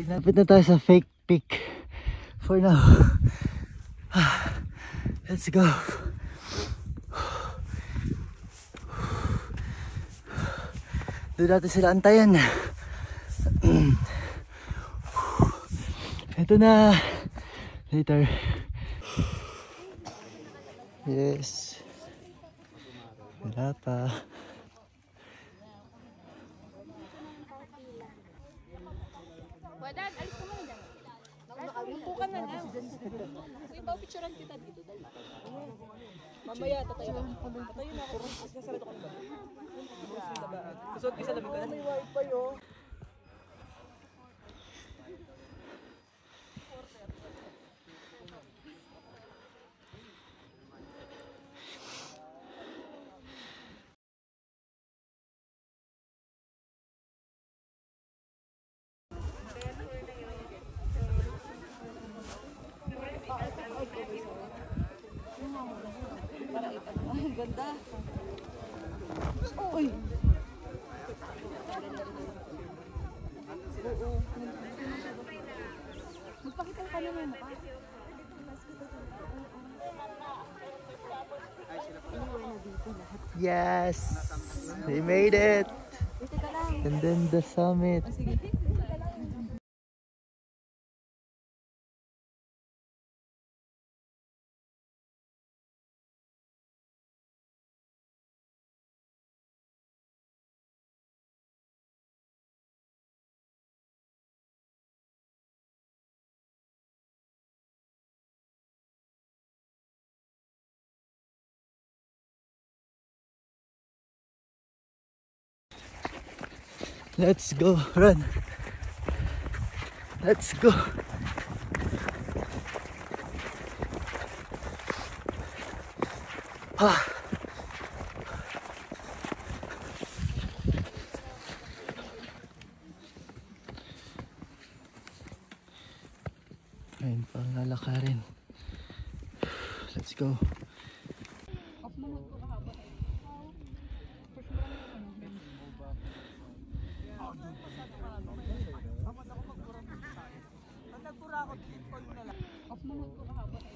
Lapit na tayo sa fake peak for now. Let's go. Doon natin sila antayan. Ito na. Later. Yes. Wala pa. Dad, alis ka muna dyan. Upo ka na lang. Uy, picturean kita dito. Mamaya, tatayo na. Tatayo na ako. Nasarado ka na ba? Susuot ka sa lamig ka na. May wifi oh. Ang ganda. Uy. Oo. Magpakita ka naman pa. Yes! We made it! And then the summit. Let's go, run. Let's go. Ayun pang lalakarin. Let's go. Off mo ko kahapon.